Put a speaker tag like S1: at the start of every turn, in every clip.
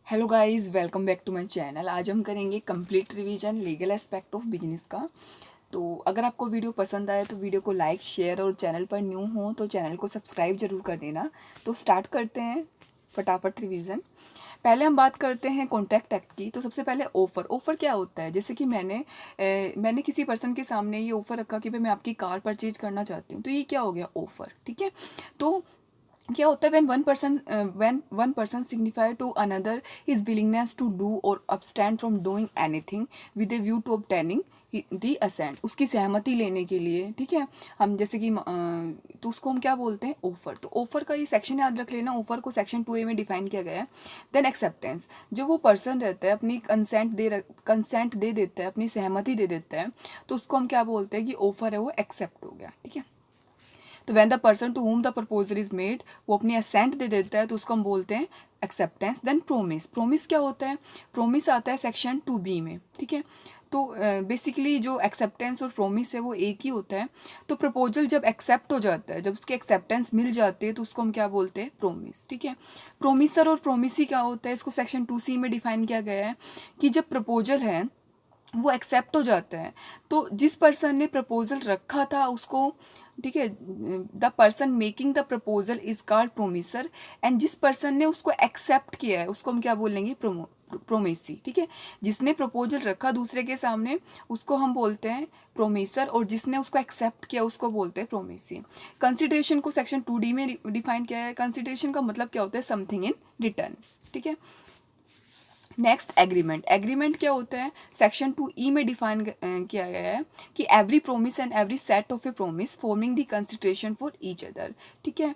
S1: Hello guys, welcome back to my channel. आज हम करेंगे complete revision legal aspect of business का। तो अगर आपको वीडियो पसंद आए तो वीडियो को लाइक, शेयर और चैनल पर न्यू हो तो चैनल को सब्सक्राइब जरूर कर देना। तो स्टार्ट करते हैं फटाफट रिवीजन। पहले हम बात करते हैं कॉन्ट्रैक्ट एक्ट की। तो सबसे पहले ऑफ़र क्या होता है। जैसे कि मैंने किसी पर्सन के सामने ये ऑफ़र रखा कि भाई मैं आपकी कार परचेज करना चाहती हूँ, तो ये क्या हो गया, ऑफ़र। ठीक है। तो क्या होता है, when one person signify to another his willingness to do or abstain from doing anything with a view to obtaining the assent, उसकी सहमति लेने के लिए। ठीक है। हम जैसे कि तो उसको हम क्या बोलते हैं, ऑफर। तो ऑफर का ये सेक्शन याद रख लेना। ऑफर को सेक्शन 2A में डिफाइन किया गया है। देन एक्सेप्टेंस, जब वो पर्सन रहता है अपनी कंसेंट दे देता है, अपनी सहमति दे देता है, तो उसको हम क्या बोलते हैं कि ऑफर है वो एक्सेप्ट हो गया। ठीक है। तो when the person to whom the proposal is made, वो अपनी असेंट दे देता है, तो उसको हम बोलते हैं एक्सेप्टेंस। Then promise. प्रोमिस क्या होता है, प्रोमिस आता है सेक्शन 2B में। ठीक है। तो बेसिकली जो एक्सेप्टेंस और प्रोमिस है वो एक ही होता है। तो प्रपोजल जब एक्सेप्ट हो जाता है, जब उसकी एक्सेप्टेंस मिल जाती है, तो उसको हम क्या बोलते हैं, प्रोमिस। ठीक है। प्रोमिसर और प्रोमिसी क्या होता है, इसको सेक्शन 2C में डिफाइन किया गया है कि जब प्रपोजल है वो एक्सेप्ट हो जाता है, तो जिस पर्सन ने प्रपोजल रखा था उसको, ठीक है, the person making the proposal is called promisor. And जिस पर्सन ने उसको एक्सेप्ट किया है उसको हम क्या बोलेंगे, प्रोमेसी। ठीक है। जिसने प्रपोजल रखा दूसरे के सामने उसको हम बोलते हैं प्रोमिसर, और जिसने उसको एक्सेप्ट किया उसको बोलते हैं प्रोमेसी। कंसिडरेशन को सेक्शन 2D में डिफाइन किया है। कंसिडरेशन का मतलब क्या होता है, समथिंग इन रिटर्न। ठीक है। Next agreement. एग्रीमेंट क्या होता है, सेक्शन 2E में डिफाइन किया गया है कि every promise and every set of A promise forming the consideration for each other. ठीक है।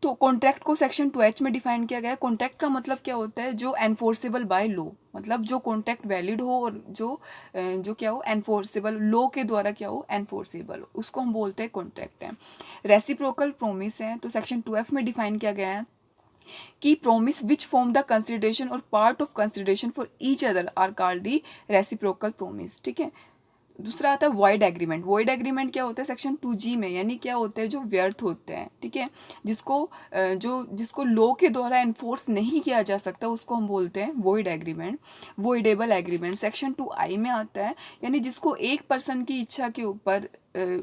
S1: तो कॉन्ट्रैक्ट को सेक्शन 2H में डिफाइन किया गया है। कॉन्ट्रैक्ट का मतलब क्या होता है, जो एनफोर्सेबल बाय लॉ, मतलब जो कॉन्ट्रैक्ट वैलिड हो और जो क्या हो, एनफोर्सेबल, लॉ के द्वारा क्या हो, एनफोर्सेबल, उसको हम बोलते हैं कॉन्ट्रैक्ट है। रेसिप्रोकल प्रोमिस है, तो सेक्शन 2F में डिफाइन किया गया है कि promise which form the consideration or part of consideration for each other are called the reciprocal promise। ठीक है। दूसरा आता है वॉइड एग्रीमेंट। वॉइड एग्रीमेंट क्या होता है, सेक्शन 2G में, यानी क्या होते हैं, जो व्यर्थ होते हैं। ठीक है। जिसको लॉ के द्वारा एनफोर्स नहीं किया जा सकता उसको हम बोलते हैं void agreement. Voidable agreement section 2I में आता है, यानी जिसको एक पर्सन की इच्छा के ऊपर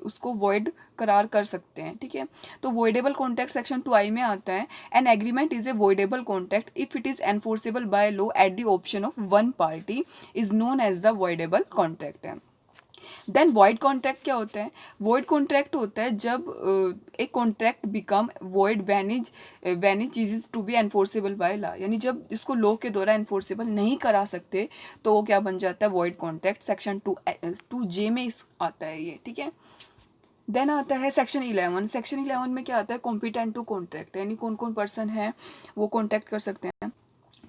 S1: उसको वॉइड करार कर सकते हैं। ठीक है। तो वॉइडेबल कॉन्ट्रैक्ट सेक्शन 2I में आता है। An agreement is a voidable contract if it is enforceable by law at the option of one party is known as the voidable contract है। देन वॉइड कॉन्ट्रैक्ट क्या होता है, void contract होता है जब एक contract become void when cease to be enforceable by law, यानी जब इसको लॉ के द्वारा एनफोर्सेबल नहीं करा सकते तो वो क्या बन जाता है, वॉइड कॉन्ट्रैक्ट। सेक्शन 2J में आता है ये। ठीक है। देन आता है सेक्शन 11। सेक्शन 11 में क्या आता है, कॉम्पिटेंट टू कॉन्ट्रैक्ट, यानी कौन कौन पर्सन है वो कॉन्ट्रैक्ट कर सकते हैं।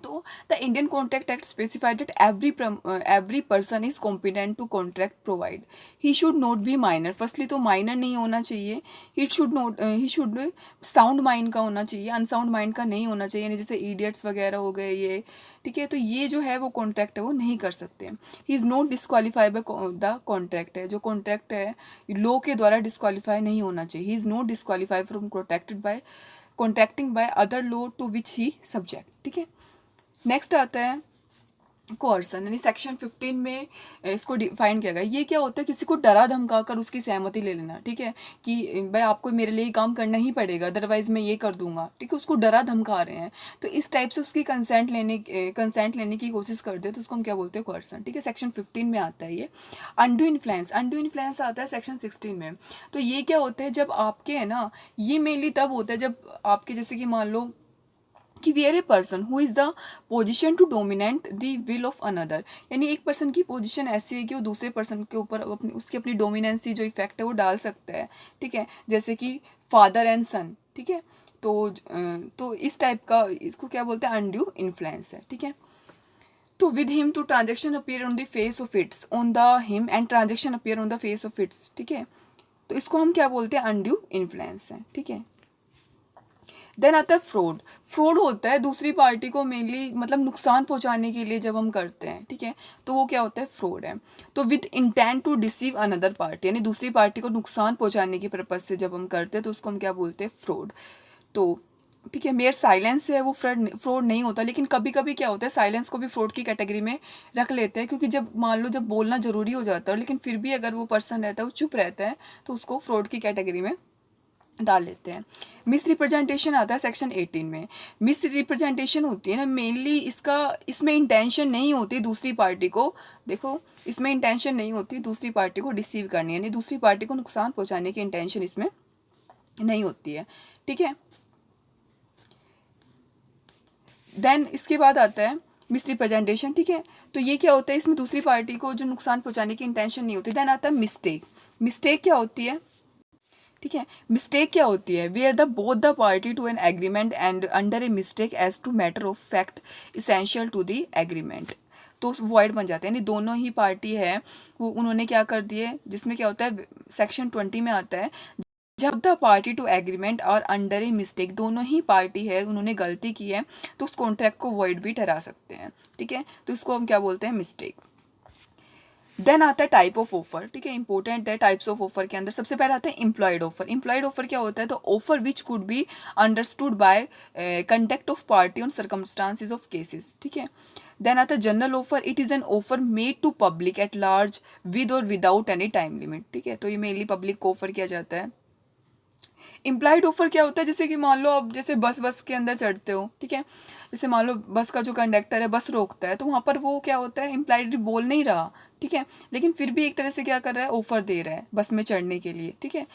S1: तो the Indian contract act specified that every person is competent to contract provide he should not be minor। Firstly तो माइनर नहीं होना चाहिए। ही शुड साउंड माइंड का होना चाहिए, अनसाउंड माइंड का नहीं होना चाहिए, यानी जैसे इडियट्स वगैरह हो गए ये। ठीक है। तो ये जो है वो कॉन्ट्रैक्ट है वो नहीं कर सकते। ही is not disqualify by the contract है, जो कॉन्ट्रैक्ट है लॉ के द्वारा डिस्क्वालीफाई नहीं होना चाहिए। He is not disqualify from protected by contracting by other law to which he subject. ठीक है। नेक्स्ट आता है कोर्सन, यानी सेक्शन 15 में इसको डिफाइन किया गया। ये क्या होता है, किसी को डरा धमका कर उसकी सहमति ले लेना। ठीक है। कि भाई आपको मेरे लिए काम करना ही पड़ेगा, अदरवाइज मैं ये कर दूंगा। ठीक है। उसको डरा धमका रहे हैं, तो इस टाइप से उसकी कंसेंट लेने की कोशिश करते हैं, तो उसको हम क्या बोलते हैं, कोर्सन। ठीक है। सेक्शन 15 में आता है ये। Undo influence. अनडू इन्फ्लुएंस आता है सेक्शन 16 में। तो ये क्या होता है, जब आपके है ना, ये मेनली तब होता है जब आपके, जैसे कि मान लो कि we are a person who is the position to dominate the will of another, यानी एक पर्सन की पोजिशन ऐसी है कि वो दूसरे पर्सन के ऊपर उसकी अपनी डोमिनेंसी जो इफेक्ट है वो डाल सकता है। ठीक है। जैसे कि फादर एंड सन। ठीक है। तो इस टाइप का इसको क्या बोलते हैं, अनड्यू इन्फ्लुएंस है। ठीक है। तो with him to transaction appear on the face of its, on the him and transaction appear on the face of its. ठीक है। तो इसको हम क्या बोलते हैं, अनड्यू इन्फ्लुएंस है। ठीक है। देन आता है फ्रॉड। फ्रॉड होता है दूसरी पार्टी को मेनली मतलब नुकसान पहुंचाने के लिए जब हम करते हैं। ठीक है। तो वो क्या होता है, फ्रॉड है। तो with intent to deceive another party, यानी दूसरी पार्टी को नुकसान पहुंचाने की पर्पज से जब हम करते हैं तो उसको हम क्या बोलते हैं, फ्रॉड। तो ठीक है, मेयर साइलेंस से है वो फ्रॉड नहीं होता, लेकिन कभी कभी क्या होता है साइलेंस को भी फ्रॉड की कैटेगरी में रख लेते हैं, क्योंकि जब मान लो जब बोलना ज़रूरी हो जाता है लेकिन फिर भी अगर वो पर्सन रहता है वो चुप रहता है तो उसको फ्रॉड की कैटेगरी में डाल लेते हैं। मिस रिप्रेजेंटेशन आता है सेक्शन 18 में। मिस रिप्रेजेंटेशन होती है ना मेनली इसमें इंटेंशन नहीं होती दूसरी पार्टी को, देखो इसमें इंटेंशन नहीं होती दूसरी पार्टी को डिसीव करनी, यानी दूसरी पार्टी को नुकसान पहुंचाने की इंटेंशन इसमें नहीं होती है। ठीक है, देन इसके बाद आता है मिस रिप्रेजेंटेशन। ठीक है, तो ये क्या होता है, इसमें दूसरी पार्टी को जो नुकसान पहुंचाने की इंटेंशन नहीं होती। देन आता है मिस्टेक। मिस्टेक क्या होती है, ठीक है, मिस्टेक क्या होती है, where the both the party to an agreement and under a mistake as to matter of fact essential to the agreement, तो वॉइड बन जाते हैं, यानी दोनों ही पार्टी है वो उन्होंने क्या कर दिए, जिसमें क्या होता है सेक्शन 20 में आता है जब द पार्टी टू एग्रीमेंट और अंडर ए मिस्टेक, दोनों ही पार्टी है उन्होंने गलती की है तो उस कॉन्ट्रैक्ट को वॉइड भी ठहरा सकते हैं। ठीक है, तो इसको हम क्या बोलते हैं, मिस्टेक। देन आता है टाइप ऑफ ऑफर। ठीक है, इंपॉर्टेंट है, टाइप्स ऑफ ऑफर के अंदर सबसे पहले आता है इम्प्लॉयड ऑफर। इम्प्लॉयड ऑफर क्या होता है, तो offer which could be understood by contact of party on circumstances of cases. ठीक है, देन आता है general offer. It is an offer made to public at large with or without any time limit. ठीक है, तो ये mainly public को offer किया जाता है। इम्प्लाइड ऑफर क्या होता है, जैसे कि मान लो आप जैसे बस के अंदर चढ़ते हो, ठीक है, जैसे मान लो बस का जो कंडक्टर है बस रोकता है तो वहाँ पर वो क्या होता है इम्प्लाइडली बोल नहीं रहा, ठीक है, लेकिन फिर भी एक तरह से क्या कर रहा है, ऑफर दे रहा है बस में चढ़ने के लिए। ठीक है,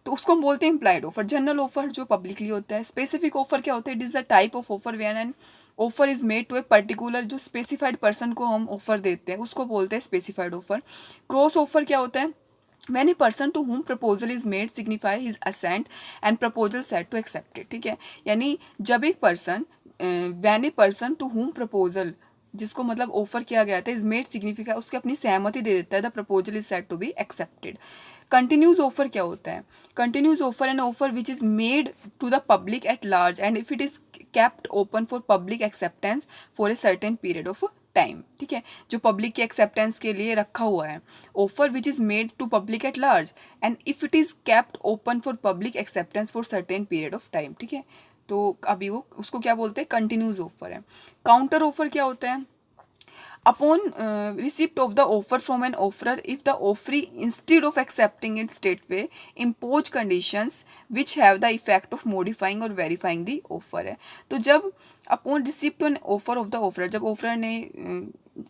S1: तो उसको हम बोलते हैं इम्प्लाइड ऑफर। जनरल ऑफर जो पब्लिकली होता है। स्पेसिफिक ऑफर क्या होता है, it is the type of offer where an offer is made to a particular, जो स्पेसिफाइड पर्सन को हम ऑफर देते हैं उसको बोलते हैं स्पेसिफाइड ऑफर। क्रॉस ऑफर क्या होता है, when a person to whom proposal is made signify his assent and proposal said to accept it। ठीक है, यानी जब एक person when a person to whom proposal, जिसको मतलब ऑफर किया गया था, इज मेड सिग्निफिका, उसकी अपनी सहमति दे देता है, the proposal is said to be accepted. Continuous offer क्या होता है, continuous offer an offer which is made to the public at large and if it is kept open for public acceptance for a certain period of time. ठीक है, जो public की acceptance के लिए रखा हुआ है। Offer which is made to public at large and if it is kept open for public acceptance for certain period of time. ठीक है, तो अभी वो उसको क्या बोलते हैं, कंटिन्यूज ऑफर है। काउंटर ऑफर क्या होता है, upon receipt of the offer from an offerer, if the offeree instead of accepting it straightway impose conditions which have the effect of modifying or verifying the offer है। तो जब upon receipt an offer of the offerer, जब offeror ने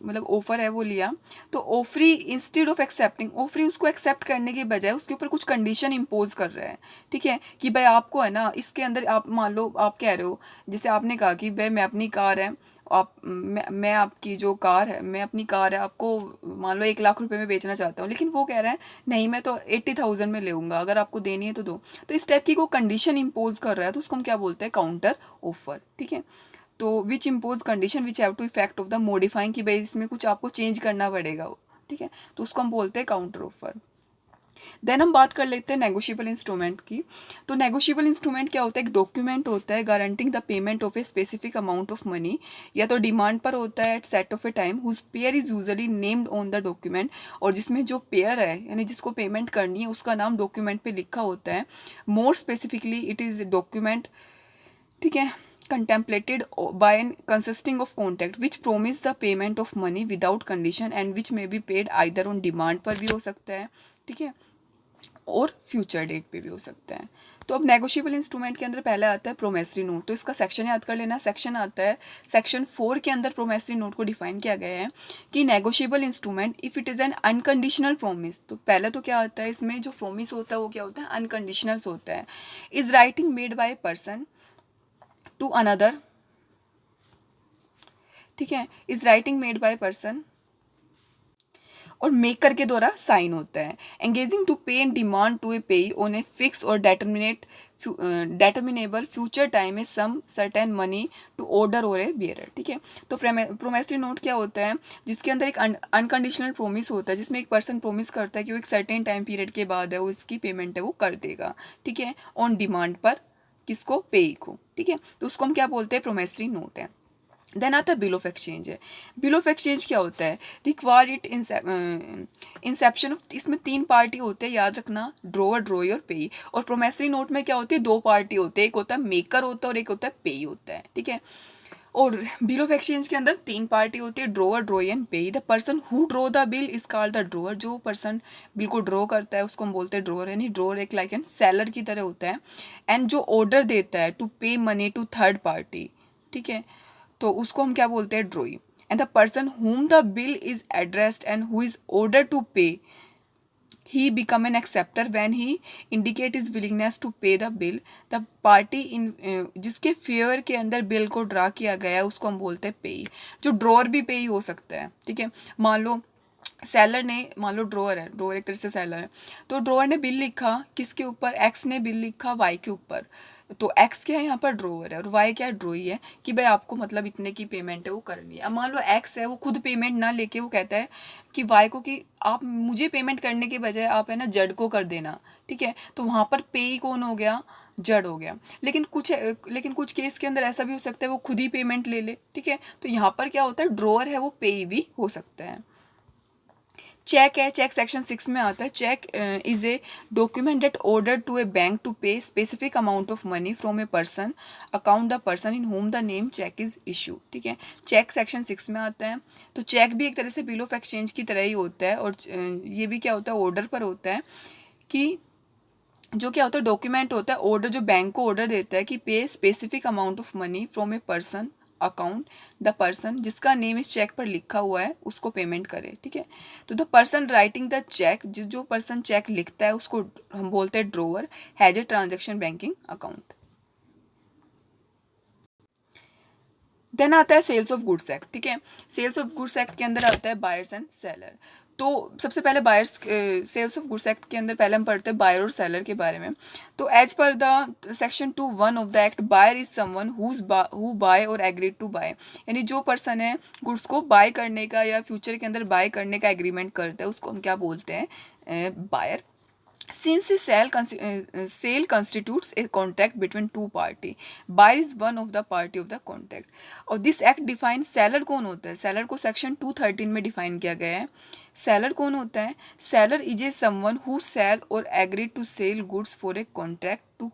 S1: मतलब offer है वो लिया, तो offeree instead of accepting, offeree उसको एक्सेप्ट करने के बजाय उसके ऊपर कुछ कंडीशन इम्पोज कर रहा है। ठीक है, कि भाई आपको है ना इसके अंदर, आप मान लो आप कह रहे हो, जैसे आपने कहा कि भाई मैं अपनी कार है, आप मैं आपकी जो कार है, मैं अपनी कार है आपको मान लो 1 लाख रुपए में बेचना चाहता हूँ, लेकिन वो कह रहा है नहीं मैं तो 80,000 में लेऊंगा, अगर आपको देनी है तो दो। तो इस टाइप की को कंडीशन इम्पोज कर रहा है तो उसको हम क्या बोलते हैं, काउंटर ऑफर। ठीक है, तो which impose condition which have to effect of the modifying, कि भाई इसमें कुछ आपको चेंज करना पड़ेगा। ठीक है, तो उसको हम बोलते हैं काउंटर ऑफर। देन हम बात कर लेते हैं नेगोशिएबल इंस्ट्रूमेंट की। तो नेगोशिएबल इंस्ट्रूमेंट क्या होता है, एक डॉक्यूमेंट होता है guaranteeing the payment of a specific amount of money, या तो डिमांड पर होता है at set of a time, whose payer is usually named on the document, और जिसमें जो पेयर है यानी जिसको पेमेंट करनी है उसका नाम डॉक्यूमेंट पे लिखा होता है। More specifically it is document, ठीक है, contemplated by and consisting of contract which promise the payment of money without condition and which may be paid either on demand पर भी हो सकता है, ठीक है, और फ्यूचर डेट पे भी हो सकता है। तो अब नेगोशिएबल इंस्ट्रूमेंट के अंदर पहले आता है प्रोमेसरी नोट। तो इसका सेक्शन याद कर लेना, सेक्शन आता है सेक्शन 4 के अंदर प्रोमेसरी नोट को डिफाइन किया गया है कि negotiable instrument if it is N unconditional promise. तो पहले तो क्या आता है इसमें, जो प्रोमिस होता है वो क्या होता है, अनकंडीशनल होता है। Is writing made by a person to another, ठीक है, is writing made by person और मेकर के द्वारा साइन होता है। Engaging to pay and demand to a pay on a fix or determinable future time a sum certain money to order or a bearer. ठीक है, तो promissory note क्या होता है, जिसके अंदर एक अनकंडीशनल प्रोमिस होता है, जिसमें एक पर्सन प्रोमिस करता है कि वो एक सर्टेन टाइम पीरियड के बाद है वो इसकी पेमेंट है वो कर देगा। ठीक है, ऑन डिमांड पर, किसको, पे को। ठीक है, तो उसको हम क्या बोलते हैं, प्रोमेसरी नोट है। देन आता है बिल ऑफ एक्सचेंज है। बिल ऑफ एक्सचेंज क्या होता है? रिक्वायर इट इंसेप्शन ऑफ, इसमें 3 पार्टी होते हैं, याद रखना, ड्रोअर, ड्रोई और पेई। और प्रोमेसरी नोट में क्या होती है? 2 पार्टी होते हैं, एक होता है मेकर होता है और एक होता है पेई होता है, ठीक है। और बिल ऑफ एक्सचेंज के अंदर 3 पार्टी होती है, drawer, drawee and payee. The person who draw the bill is called the drawer. जो पर्सन बिल को ड्रॉ करता है उसको हम बोलते हैं ड्रोअर, यानी ड्रोअर एक लाइक एन सेलर की तरह होता है। एंड जो ऑर्डर देता है टू पे मनी टू थर्ड पार्टी, ठीक है, तो उसको हम क्या बोलते हैं? Drawee. And the person whom the bill is addressed and who is ordered to pay, he become an acceptor when he indicate his willingness to pay the bill. the party in जिसके favour के अंदर bill को draw किया गया है उसको हम बोलते हैं पेई। जो ड्रॉअर भी पेई हो सकता है, ठीक है। मान लो सेलर ने, मान लो ड्रोअर है, ड्रोअर एक तरह से सेलर है, तो ड्रोअर ने बिल लिखा किसके ऊपर? एक्स ने बिल लिखा वाई के ऊपर। तो एक्स क्या है यहाँ पर? ड्रोअर है। और वाई क्या है? ड्रोई है, कि भाई आपको मतलब इतने की पेमेंट है वो करनी है। अब मान लो एक्स है, वो खुद पेमेंट ना लेके वो कहता है कि वाई को कि आप मुझे पेमेंट करने के बजाय आप है ना जड को कर देना, ठीक है। तो वहाँ पर पे कौन हो गया? जड हो गया। लेकिन कुछ केस के अंदर ऐसा भी हो सकता है वो खुद ही पेमेंट ले ले, ठीक है। तो यहाँ पर क्या होता है? ड्रोअर है वो पे भी हो सकता है। चेक है, चेक सेक्शन 6 में आता है। Cheque is a document that order to a bank to pay specific amount of money from a person account the person in whom the name cheque is issue, ठीक है। Check section 6 में आता है। तो check भी एक तरह से बिल ऑफ एक्सचेंज की तरह ही होता है। और ये भी क्या होता है? ऑर्डर पर होता है, कि जो क्या होता है? डॉक्यूमेंट होता है, ऑर्डर जो बैंक को ऑर्डर देता है कि पे specific amount of money from a person account the person जिसका नेम इस चेक पर लिखा हुआ है उसको पेमेंट करे, ठीक है। तो the person writing the cheque, जो पर्सन चेक लिखता है उसको हम बोलते हैं drawer, has a transaction banking account. Then आता है सेल्स ऑफ गुड्स एक्ट, ठीक है। सेल्स ऑफ गुड्स एक्ट के अंदर आता है बायर्स एंड सेलर। तो सबसे पहले buyers, sales of goods act के अंदर पहले हम पढ़ते हैं बायर और सेलर के बारे में। तो as per the section 2(1) of the act, buyer is someone who buy or agreed to buy, यानी जो पर्सन है गुड्स को बाय करने का या फ्यूचर के अंदर बाय करने का एग्रीमेंट करता है उसको हम क्या बोलते हैं? Buyer. Since a sale constitutes a contract between two party, buyer is one of the party of the contract. और this act defines seller कौन होता है? seller को section 213 में define किया गया है। seller कौन होता है? seller is a someone who sell or agree to sell goods for a contract to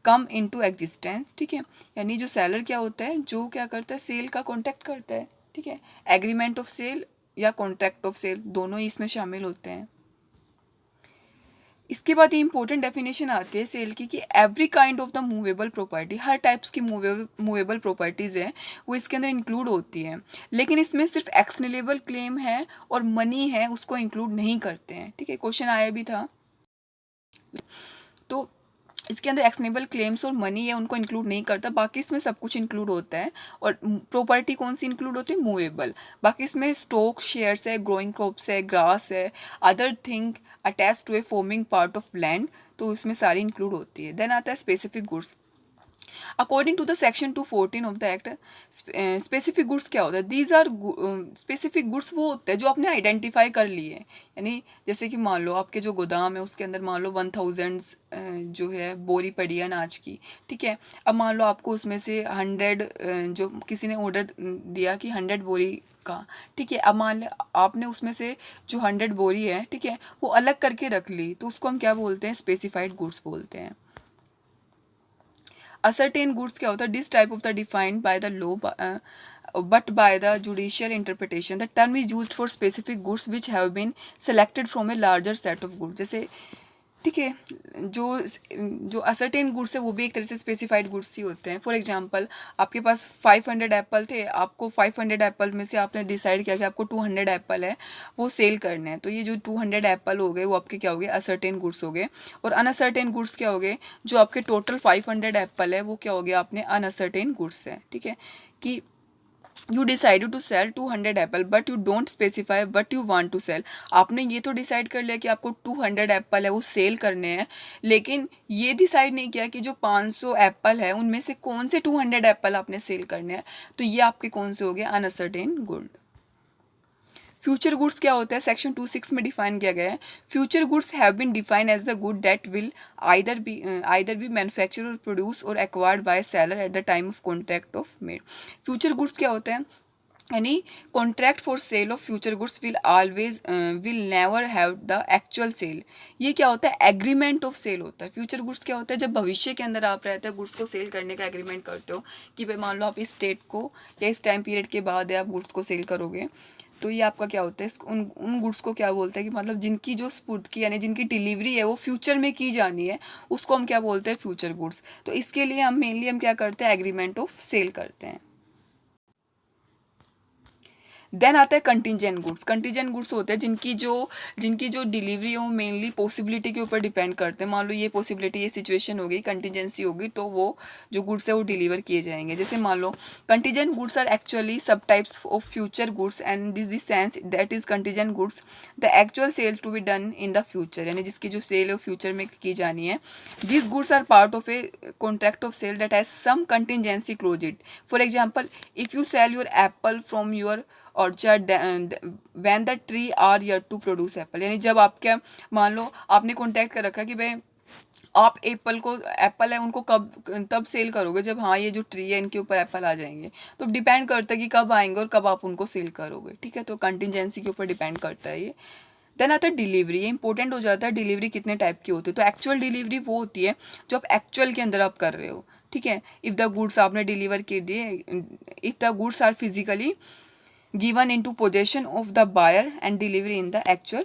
S1: come into existence, ठीक है। यानी जो seller क्या होता है? जो क्या करता है? सेल का कॉन्ट्रैक्ट करता है, ठीक है। एग्रीमेंट ऑफ सेल या कॉन्ट्रैक्ट ऑफ सेल दोनों ही इसमें शामिल होते हैं। इसके बाद ये इंपॉर्टेंट डेफिनेशन आती है सेल की, कि every kind of the movable property, her types की मूवेबल प्रॉपर्टीज़ है वो इसके अंदर इंक्लूड होती है। लेकिन इसमें सिर्फ एक्शनेबल क्लेम है और मनी है उसको इंक्लूड नहीं करते हैं, ठीक है। क्वेश्चन आया भी था। तो इसके अंदर एक्शनेबल क्लेम्स और मनी है उनको इंक्लूड नहीं करता, बाकी इसमें सब कुछ इंक्लूड होता है। और प्रॉपर्टी कौन सी इंक्लूड होती है? मूवेबल। बाकी इसमें स्टॉक, शेयर्स है, ग्रोइंग क्रॉप्स है, ग्रास है, other thing attach to a forming part of land, तो इसमें सारी इंक्लूड होती है। देन आता है specific goods. According to the section 214 of the act, specific goods क्या होता है? दीज आर स्पेसिफिक गुड्स वो होते हैं जो आपने आइडेंटिफाई कर लिए हैं। यानी जैसे कि मान लो आपके जो गोदाम है उसके अंदर मान लो 1000 जो है बोरी पड़ी है अनाज की, ठीक है। अब मान लो आपको उसमें से 100 जो किसी ने ऑर्डर दिया कि 100 बोरी का, ठीक है। अब मान ले आपने उसमें से जो 100 बोरी है, ठीक है, वो अलग करके रख ली, तो उसको हम क्या बोलते हैं? स्पेसिफाइड गुड्स बोलते हैं। असर्टेन गुड्स क्या होता है? This type of the defined by the law but by the judicial interpretation. The term is used for specific goods which have been selected from a larger set of goods. जैसे ठीक है, जो ascertain goods है वो भी एक तरह से स्पेसिफाइड गुड्स ही होते हैं। फॉर एग्जांपल आपके पास 500 एप्पल थे, आपको 500 एप्पल में से आपने डिसाइड किया कि आपको 200 एप्पल है वो सेल करने हैं, तो ये जो 200 एप्पल हो गए वो आपके क्या हो गए? असर्टेन गुड्स हो गए। और अनअसर्टेन गुड्स क्या हो गए? जो आपके टोटल 500 एप्पल है वो क्या हो गया? आपने अनअसर्टेन गुड्स है, ठीक है। कि you decided to sell 200 apple but you don't specify what you want to sell. आपने ये तो डिसाइड कर लिया कि आपको 200 एप्पल है वो सेल करने हैं, लेकिन ये डिसाइड नहीं किया कि जो 500 एप्पल है उनमें से कौन से 200 एप्पल आपने सेल करने हैं, तो ये आपके कौन से हो गए? Uncertain good. फ्यूचर गुड्स क्या होता है, सेक्शन 26 में डिफाइन किया गया है। Future goods have been defined as the good that will either be manufacture or produce or acquired by seller at the time of contract of made. Future goods क्या होते हैं, यानी contract for sale of future goods will never have the actual sale. ये क्या होता है, agreement of cell होता है। फ्यूचर गुड्स क्या होता है, जब भविष्य के अंदर आप रहते हैं गुड्स को सेल करने का एग्रीमेंट करते हो कि भाई मान लो आप इस डेट को या इस टाइम पीरियड के बाद आप गुड्स को सेल करोगे, तो ये आपका क्या होता है, उन गुड्स को क्या बोलते हैं कि मतलब जिनकी जो स्पुर्दगी यानी जिनकी डिलीवरी है वो फ्यूचर में की जानी है, उसको हम क्या बोलते हैं, फ्यूचर गुड्स। तो इसके लिए हम मेनली क्या करते हैं, एग्रीमेंट ऑफ सेल करते हैं। देन आता है कंटिजेंट गुड्स। कंटिजेंट गुड्स होते हैं जिनकी जो डिलीवरी हो मेनली पॉसिबिलिटी के ऊपर डिपेंड करते हैं। मान लो ये पॉसिबिलिटी, ये सिचुएशन होगी, कंटिजेंसी होगी, तो वो जो गुड्स है वो डिलीवर किए जाएंगे। जैसे मान लो contingent goods are actually sub types of future goods and this sense that is contingent goods the actual sale to be done in the future, यानी जिसकी जो सेल है फ्यूचर में की जानी है। This goods are part of a contract of sale that has some contingency close it. For example, if you sell your apple from your orchard when the tree are yet to produce apple, यानी जब आप क्या, मान लो आपने contact कर रखा कि भाई आप एप्पल है उनको कब तब सेल करोगे जब हाँ ये जो ट्री है इनके ऊपर एप्पल आ जाएंगे। तो डिपेंड करता है कि कब आएंगे और कब आप उनको सेल करोगे, ठीक है। तो कंटिजेंसी के ऊपर डिपेंड करता है ये। देन आता है डिलीवरी। ये इंपॉर्टेंट हो जाता है, डिलीवरी कितने टाइप की होती है। तो एक्चुअल डिलीवरी वो होती है जो आप एक्चुअल के अंदर आप कर रहे हो, ठीक है। इफ़ द गुड्स आपने डिलीवर कर दिए, if the goods are physically given in to possession of the buyer and delivery in the actual,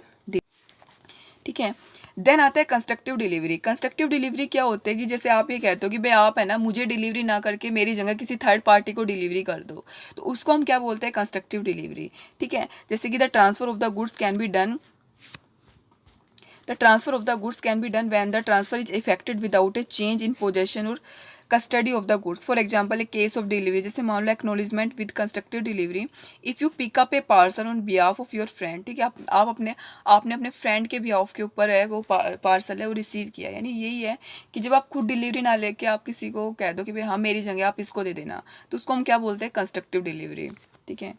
S1: ठीक है। देन आता है कंस्ट्रक्टिव डिलीवरी। कंस्ट्रक्टिव डिलीवरी क्या होता है कि जैसे आप ये कहते हो कि भाई आप है ना मुझे डिलीवरी ना करके मेरी जगह किसी थर्ड पार्टी को डिलीवरी कर दो, तो उसको हम क्या बोलते हैं, कंस्ट्रक्टिव डिलीवरी, ठीक है। जैसे कि the transfer of the goods can be done when the transfer is effected without a change in possession or custody of the goods. For example, a case of delivery, जैसे मान लो acknowledgement with constructive delivery. If you pick up a parcel on behalf of your friend, ठीक है, आप आपने अपने friend के behalf के ऊपर है वो पार्सल है वो रिसीव किया, यानी यही है कि जब आप खुद डिलीवरी ना लेके आप किसी को कह दो कि भाई हाँ मेरी जगह आप इसको दे देना, तो उसको हम क्या बोलते हैं, कंस्ट्रक्टिव डिलीवरी, ठीक है।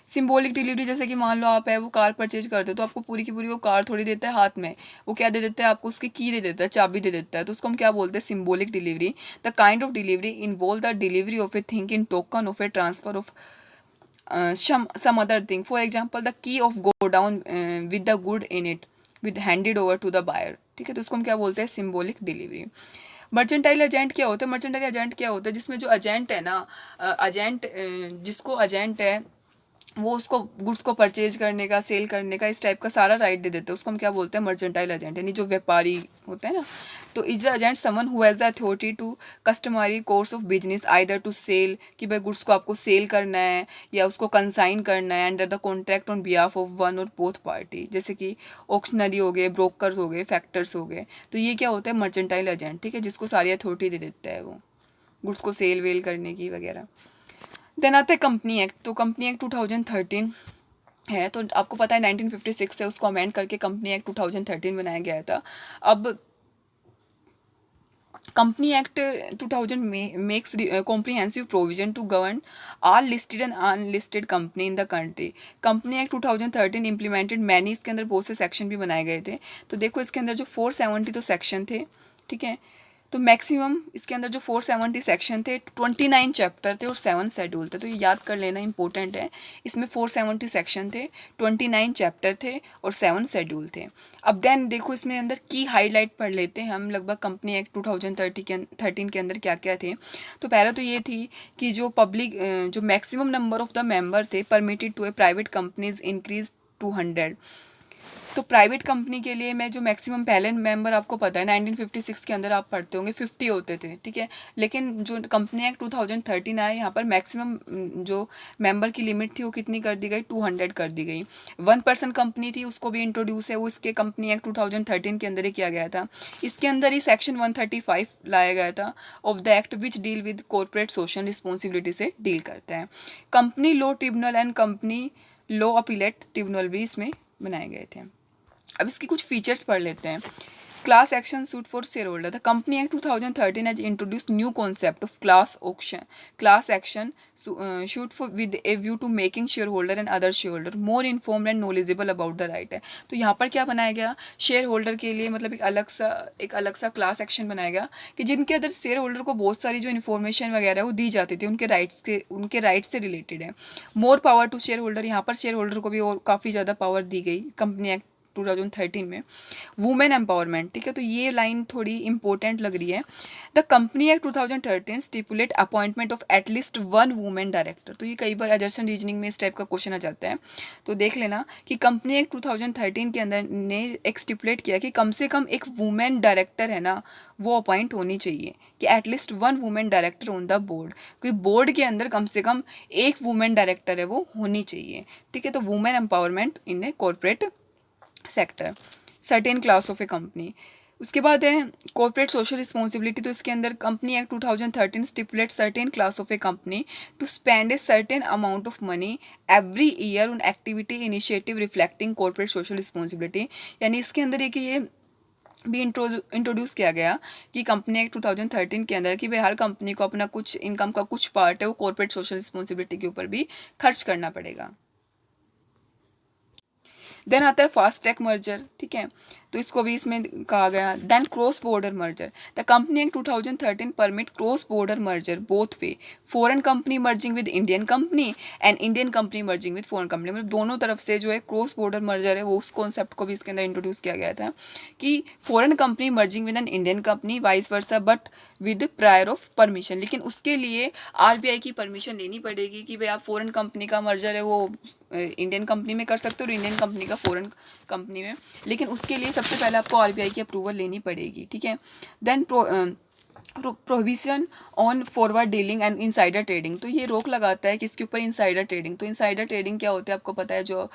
S1: सिंबॉलिक डिलीवरी, जैसे कि मान लो आप है वो कार परचेज करते हो तो आपको पूरी की पूरी वो कार थोड़ी देता है हाथ में, वो क्या दे देता है आपको, उसकी की दे देता है, चाबी दे देता है, तो उसको हम क्या बोलते हैं, symbolic delivery. The kind of delivery involve the delivery of a thing in token of A transfer of some other thing. For example, the key of go down with the good in it with handed over to the buyer, ठीक है। तो उसको हम क्या बोलते हैं, symbolic delivery. Mercantile agent क्या होता है, मर्चेंटाइल एजेंट क्या होता है, जिसमें जो एजेंट है ना, जिसको एजेंट है वो उसको गुड्स को परचेज करने का, सेल करने का, इस टाइप का सारा राइट दे देते हैं, उसको हम क्या बोलते हैं, मर्चेंटाइल एजेंट, यानी जो व्यापारी होते हैं ना। तो is the agent someone who has the authority to customary course of business either to sell, कि भाई गुड्स को आपको सेल करना है या उसको कंसाइन करना है under the contract on behalf of one और बोथ पार्टी, जैसे कि ऑक्शनरी हो गए, ब्रोकर्स हो गए, फैक्टर्स हो गए। तो ये क्या होता है, मर्चेंटाइल एजेंट, ठीक है, जिसको सारी अथॉरिटी दे देता है वो गुड्स को सेल वेल करने की वगैरह। देन आता है कंपनी एक्ट। तो कंपनी एक्ट 2013 है, तो आपको पता है 1956 से उसको अमेंड करके कंपनी एक्ट 2013 बनाया गया था। अब company act 2000 makes comprehensive provision to govern all listed and unlisted company in the country. Company act 2013 implemented many, इसके अंदर बहुत से सेक्शन भी बनाए गए थे। तो देखो इसके अंदर जो 470 तो सेक्शन थे, ठीक है। तो मैक्सिमम इसके अंदर जो 470 सेक्शन थे, 29 चैप्टर थे और 7 शेड्यूल थे। तो ये याद कर लेना इंपॉर्टेंट है। इसमें 470 सेक्शन थे, 29 चैप्टर थे और 7 शेड्यूल थे। अब देन देखो इसमें अंदर की हाईलाइट पढ़ लेते हैं हम लगभग कंपनी एक्ट 2013 के अंदर क्या क्या थे। तो पहला तो ये थी कि जो पब्लिक जो maximum number of the member थे permitted to a private companies increase to 100। तो प्राइवेट कंपनी के लिए मैं जो मैक्सिमम पहले मेंबर आपको पता है 1956 के अंदर आप पढ़ते होंगे 50 होते थे, ठीक है। लेकिन जो कंपनी एक्ट 2013 आया, यहाँ पर मैक्सिमम जो मेंबर की लिमिट थी वो कितनी कर दी गई, 200 कर दी गई। 1% कंपनी थी उसको भी इंट्रोड्यूस है, वो इसके कंपनी एक्ट 2013 के अंदर ही किया गया था। इसके अंदर ही सेक्शन 135 लाया गया था of the act which deal with corporate social responsibility से डील करता है। Company law tribunal and company law appellate tribunal भी इसमें बनाए गए थे। अब इसकी कुछ फीचर्स पढ़ लेते हैं। Class action suit for shareholder. The Company Act 2013 has introduced new concept of class action suit for with a view to making shareholder and other shareholder more informed and knowledgeable about the right है. तो यहाँ पर क्या बनाया गया, share holder के लिए मतलब एक अलग सा क्लास एक्शन बनाया गया कि जिनके अंदर शेयर होल्डर को बहुत सारी जो इन्फॉर्मेशन वगैरह वो दी जाती थी उनके राइट्स से रिलेटेड है. More power to share holder, यहाँ पर शेयर होल्डर को भी और काफ़ी ज़्यादा पावर दी गई कंपनी एक्ट 2013 में. वुमेन एम्पावरमेंट, ठीक है, तो ये लाइन थोड़ी इंपॉर्टेंट लग रही है. The company act 2013 stipulate appointment of at least one women director. तो ये कई बार एजर्सन रीजनिंग में इस टाइप का क्वेश्चन आ जाता है, तो देख लेना कि कंपनी एक्ट 2013 के अंदर ने एक स्टिपुलेट किया कि कम से कम एक वुमेन डायरेक्टर है ना वो अपॉइंट होनी चाहिए, कि at least one women director on the board, क्योंकि बोर्ड के अंदर कम से कम एक वुमेन डायरेक्टर है वो होनी चाहिए. ठीक है, तो women empowerment in a corporate sector, certain class of a company. उसके बाद है कॉर्पोरेट सोशल रिस्पॉन्सिबिलिटी. तो इसके अंदर company act 2013 stipulate certain class of a company to spend a certain amount of money every year on activity initiative reflecting corporate social responsibility. यानी इसके अंदर एक ये भी इंट्रोड्यूस किया गया कि कंपनी एक्ट 2013 के अंदर कि भाई हर कंपनी को अपना कुछ इनकम का कुछ पार्ट है वो कॉर्पोरेट सोशल रिस्पॉन्सिबिलिटी के ऊपर भी खर्च करना पड़ेगा. देन आता है फास्ट ट्रैक मर्जर. ठीक है, तो इसको भी इसमें कहा गया. Then cross border merger. The company act 2013 permit cross border merger both way, foreign company merging with Indian company and Indian company merging with foreign company. मतलब दोनों तरफ से जो है क्रॉस बॉर्डर मर्जर है वो उस कॉन्सेप्ट को भी इसके अंदर इंट्रोड्यूस किया गया था कि foreign company merging with an Indian company vice versa but with prior of permission. लेकिन उसके लिए आरबीआई की परमिशन लेनी पड़ेगी कि भाई आप फॉरेन कंपनी का मर्जर है वो इंडियन कंपनी में कर सकते हो और इंडियन कंपनी का फॉरेन कंपनी में, लेकिन उसके लिए सबसे पहले आपको आरबीआई की अप्रूवल लेनी पड़ेगी. ठीक है, then prohibition on forward dealing and insider trading. तो ये रोक लगाता है किसके ऊपर, इनसाइडर ट्रेडिंग. तो इनसाइडर ट्रेडिंग क्या होता है आपको पता है, जो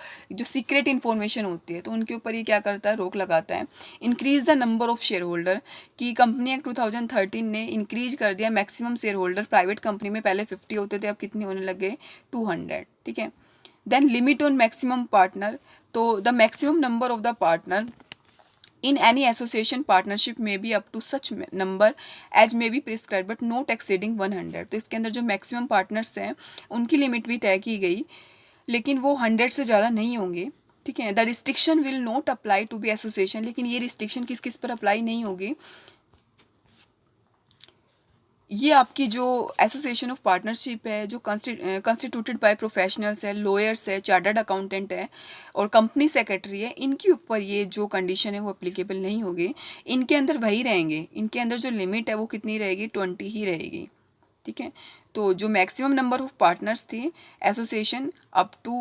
S1: सीक्रेट इन्फॉर्मेशन होती है तो उनके ऊपर ये क्या करता है, रोक लगाता है. Increase the number of share holder, की कंपनी एक्ट 2013 ने इंक्रीज कर दिया maximum share holder. Private company में पहले 50 होते थे, अब कितने होने लग गए, 200. ठीक है, then limit on maximum partner. तो the maximum number of the partner in any association partnership may be up to such number as may be prescribed but not exceeding 100. तो इसके अंदर जो मैक्सिमम पार्टनर्स हैं उनकी लिमिट भी तय की गई, लेकिन वो 100 से ज़्यादा नहीं होंगे. ठीक है, the restriction will not apply to be association. लेकिन ये रिस्ट्रिक्शन किस किस पर अप्लाई नहीं होगी, ये आपकी जो एसोसिएशन ऑफ पार्टनरशिप है जो कंस्टिट्यूटेड बाय प्रोफेशनल्स है, लॉयर्स है, चार्टर्ड अकाउंटेंट है और कंपनी सेक्रेटरी है, इनके ऊपर ये जो कंडीशन है वो अप्लीकेबल नहीं होगी. इनके अंदर वही रहेंगे, इनके अंदर जो लिमिट है वो कितनी रहेगी, 20 ही रहेगी. ठीक है, तो जो मैक्सिमम नंबर ऑफ पार्टनर्स थी association up to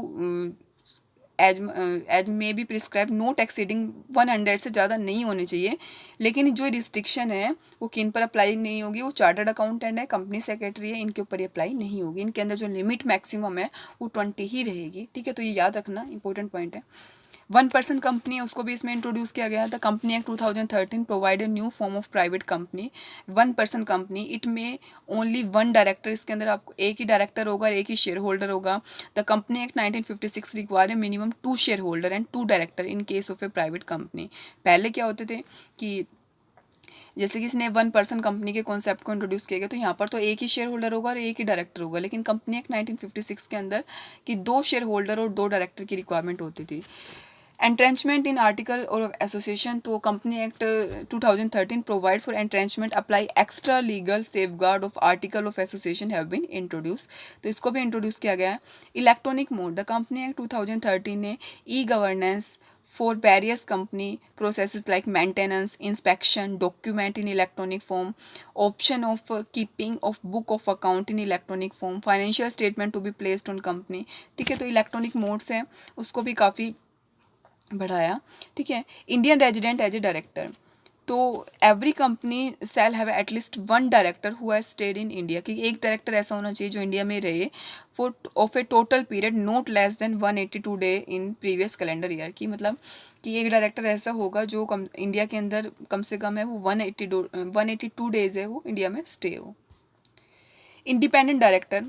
S1: as may be prescribe not exceeding 100 से ज़्यादा नहीं होने चाहिए. लेकिन जो रिस्ट्रिक्शन है वो किन पर अप्लाई नहीं होगी, वो चार्टर्ड अकाउंटेंट है, कंपनी सेक्रेटरी है, इनके ऊपर ये अप्लाई नहीं होगी. इनके अंदर जो लिमिट मैक्सिमम है वो 20 ही रहेगी. ठीक है, तो ये याद रखना, इंपॉर्टेंट पॉइंट है. 1% कंपनी है उसको भी इसमें इंट्रोड्यूस किया गया था. Company act 2013 provide a new form of private company, 1% company. It में ओनली वन डायरेक्टर, इसके अंदर आपको एक ही डायरेक्टर होगा, एक ही शेयर होल्डर होगा. The company act 1956 require a minimum 2 share holder and 2 director in case of A private company. पहले क्या होते थे कि जैसे कि इसने 1% कंपनी के कॉन्सेप्ट को इंट्रोड्यूस किया गया, तो यहाँ पर तो एक ही शेयर होल्डर होगा और एक ही डायरेक्टर होगा. लेकिन कंपनी एक्ट 1956 के अंदर कि 2 शेयर होल्डर और 2 डायरेक्टर की रिक्वायरमेंट होती थी. एंट्रेंचमेंट इन आर्टिकल और एसोसिएशन. तो company act 2013 provide for entrenchment apply extra legal safeguard of article of association have been introduce. तो इसको भी इंट्रोड्यूस किया गया है. Electronic mode. The company act 2013 ने e governance for various company processes like maintenance, inspection, document in electronic form, option of keeping of book of account in electronic form, financial statement to be placed on company. ठीक है, तो electronic modes हैं उसको भी काफ़ी बढ़ाया. ठीक है, Indian resident as a director. तो every company shall have at least 1 director who has stayed in India, कि एक डायरेक्टर ऐसा होना चाहिए जो इंडिया में रहे for of A total period not less than 182 day in previous calendar year. की मतलब कि एक डायरेक्टर ऐसा होगा जो इंडिया के अंदर कम से कम है वो 182 डेज है वो इंडिया में स्टे हो. Independent director.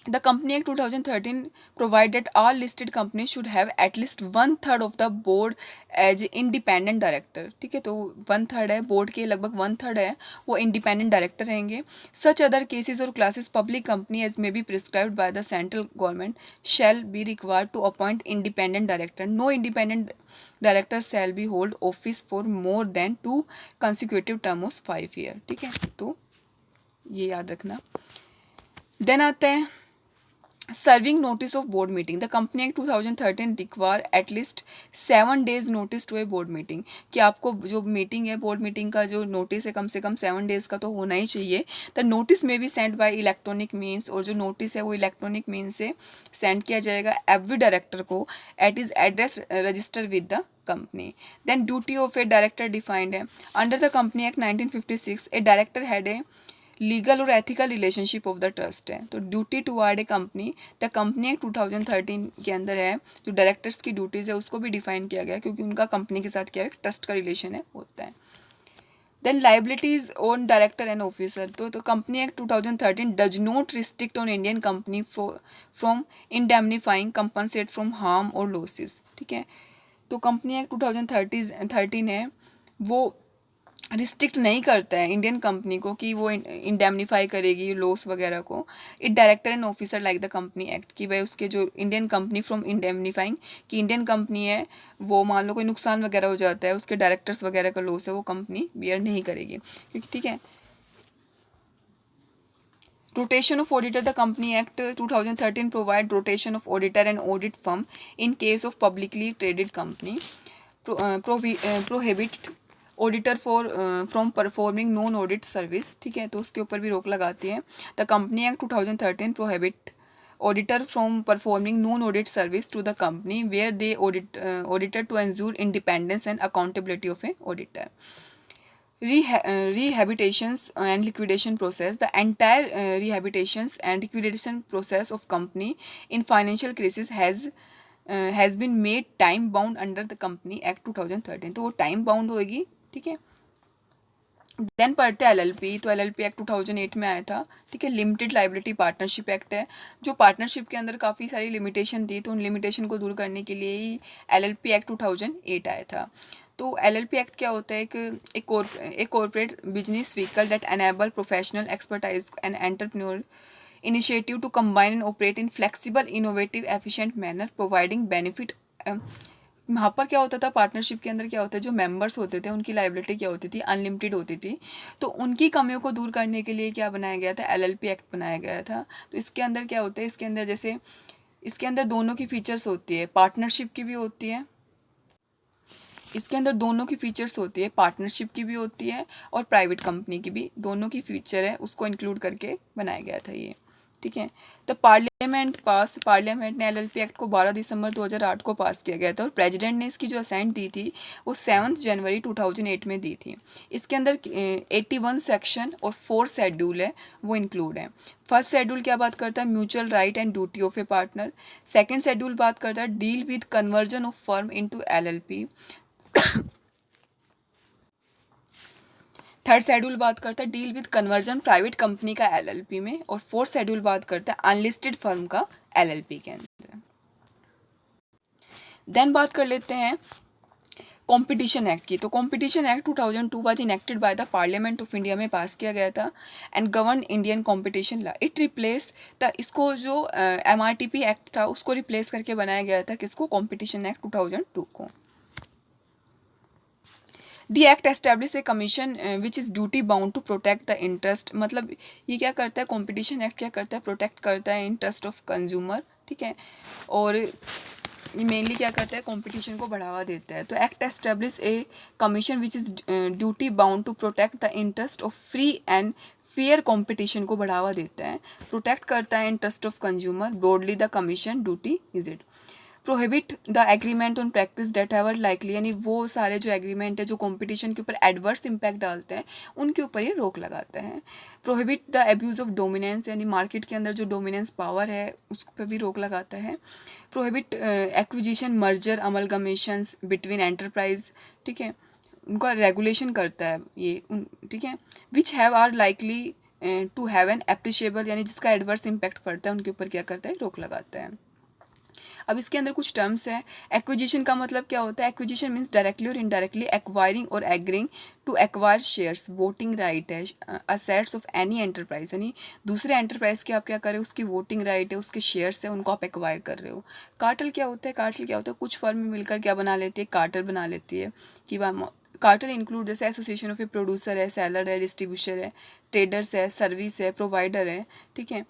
S1: The Company Act 2013 provide that all listed companies should have at least 1/3 of the board as independent director. ठीक है, तो 1/3 है बोर्ड के, लगभग 1/3 है वो इंडिपेंडेंट डायरेक्टर रहेंगे. Such other cases or classes public company as may be prescribed by the central government shall be required to appoint independent director. No independent director shall be hold office for more than 2 consecutive term of 5 year. ठीक है, तो ये याद रखना. Then आता है serving notice of board meeting. The company act 2013 require at least 7 days notice to a board meeting, कि आपको जो मीटिंग है बोर्ड मीटिंग का जो नोटिस है कम से कम 7 days का तो होना ही चाहिए. द नोटिस में भी सेंड बाय इलेक्ट्रॉनिक मीन्स, और जो नोटिस है वो इलेक्ट्रॉनिक मीन्स से सेंड किया जाएगा एवरी डायरेक्टर को at his address register with the company. Then duty of a director defined है under the company act 1956. A director had a legal और ethical relationship of the trust है. तो duty toward a company, the company act 2013 के अंदर है जो directors की duties है उसको भी डिफाइन किया गया, क्योंकि उनका कंपनी के साथ क्या है ट्रस्ट का रिलेशन है होता है. Then liabilities on director and officer. तो company act 2013 does not restrict on Indian company from indemnifying compensate from harm और लॉसेस. ठीक है, तो कंपनी एक्ट 2013 है वो रिस्ट्रिक्ट नहीं करता है इंडियन कंपनी को कि वो इंडेमनीफाई करेगी लॉस वगैरह को. It director and officer like the company act, कि भाई उसके जो इंडियन कंपनी फ्रॉम इंडेमनीफाइंग, कि इंडियन कंपनी है वो मान लो कोई नुकसान वगैरह हो जाता है उसके डायरेक्टर्स वगैरह का लॉस है वो कंपनी बियर नहीं करेगी. क्योंकि ठीक है, rotation of auditor. The company act 2013 provide rotation of auditor and audit firm in case of publicly traded company. Prohibit auditor from performing non audit service. ठीक है, तो उसके ऊपर भी रोक लगाती है. The company act 2013 prohibit auditor from performing non audit service to the company where they auditor to ensure independence and accountability of a auditor. Rehabilitations and liquidation process. The entire rehabilitations and liquidation process of company in financial crisis has been made time bound under the Company Act 2013. तो वो time bound होगी. ठीक है, then पढ़ते हैं LLP. तो LLP act 2008 में आया था. ठीक है, लिमिटेड लाइबिलिटी पार्टनरशिप एक्ट है जो पार्टनरशिप के अंदर काफ़ी सारी लिमिटेशन थी, तो उन लिमिटेशन को दूर करने के लिए ही LLP एक्ट 2008 आया था. तो LLP एक्ट क्या होता है, एक corporate business vehicle that enable professional expertise and entrepreneur initiative to combine and operate in flexible, innovative, efficient manner, providing benefit. वहाँ पर क्या होता था पार्टनरशिप के अंदर, क्या होता है जो मेंबर्स होते थे उनकी लाइबिलिटी क्या होती थी अनलिमिटेड होती थी. तो उनकी कमियों को दूर करने के लिए क्या बनाया गया था, LLP एक्ट बनाया गया था. तो इसके अंदर क्या होता है, इसके अंदर जैसे इसके अंदर दोनों की फीचर्स होती है, पार्टनरशिप की भी होती है. इसके अंदर दोनों की फीचर्स होती है, पार्टनरशिप की भी होती है और प्राइवेट कंपनी की भी, दोनों की फीचर है उसको इंक्लूड करके बनाया गया था ये. ठीक है, तो पार्लियामेंट ने LLP एक्ट को 12 दिसंबर 2008 को पास किया गया था और प्रेसिडेंट ने इसकी जो असेंट दी थी वो 7 जनवरी 2008 में दी थी. इसके अंदर 81 सेक्शन और 4 शेड्यूल है वो इंक्लूड है. फर्स्ट शेड्यूल क्या बात करता है, mutual right and duty of A partner. Second schedule बात करता है deal with conversion of firm into LLP. Third schedule बात करता है deal with conversion private company का LLP में, और फोर्थ शेड्यूल बात करता है अनलिस्टेड फर्म का LLP के अंदर. देन बात कर लेते हैं कंपटीशन एक्ट की. तो competition act 2002 was enacted by the parliament of India में पास किया गया था and govern Indian competition law. It replace the इसको जो MRTP एक्ट था उसको रिप्लेस करके बनाया गया था किसको, कंपटीशन एक्ट 2002 को. The act establish a commission which is duty bound to protect the interest. मतलब ये क्या करता है, कॉम्पिटिशन एक्ट क्या करता है, प्रोटेक्ट करता है इंटरेस्ट ऑफ कंज्यूमर. ठीक है, और ये मेनली क्या करता है, कंपटीशन को बढ़ावा देता है. तो act establish a commission which is duty bound to protect the interest of free and fair competition को बढ़ावा देता है, प्रोटेक्ट करता है interest of consumer. Broadly the commission duty is it. Prohibit the agreement on practice that have or likely, यानी वो सारे जो एग्रीमेंट है जो कंपटीशन के ऊपर एडवर्स इम्पैक्ट डालते हैं उनके ऊपर ये रोक लगाता है. Prohibit the abuse of dominance, यानी मार्केट के अंदर जो डोमिनेंस पावर है उस पर भी रोक लगाता है. Prohibit acquisition merger amalgamations between enterprise. ठीक है, उनका रेगुलेशन करता है ये. ठीक है, which have are likely to have an appreciable, यानी जिसका एडवर्स इम्पैक्ट पड़ता है उनके ऊपर क्या करता है, रोक लगाता है। अब इसके अंदर कुछ टर्म्स है। एक्विजिशन का मतलब क्या होता है? एक्विजिशन मीन्स डायरेक्टली और इनडायरेक्टली एक्वायरिंग और agreeing to acquire shares, voting right है, असेट्स ऑफ एनी एंटरप्राइज, यानी दूसरे एंटरप्राइज के आप क्या कर रहे हो, उसकी वोटिंग राइट है, उसके शेयर्स है, उनको आप एक्वायर कर रहे हो। कार्टल क्या होता है? कार्टल क्या होता है? कुछ फर्म मिलकर क्या बना लेती है, कार्टल बना लेती है। कि कार्टल इंक्लूड जैसे एसोसिएशन ऑफ ए प्रोड्यूसर है, सेलर है, डिस्ट्रीब्यूटर है, ट्रेडर्स है, सर्विस है, प्रोवाइडर है, ठीक है।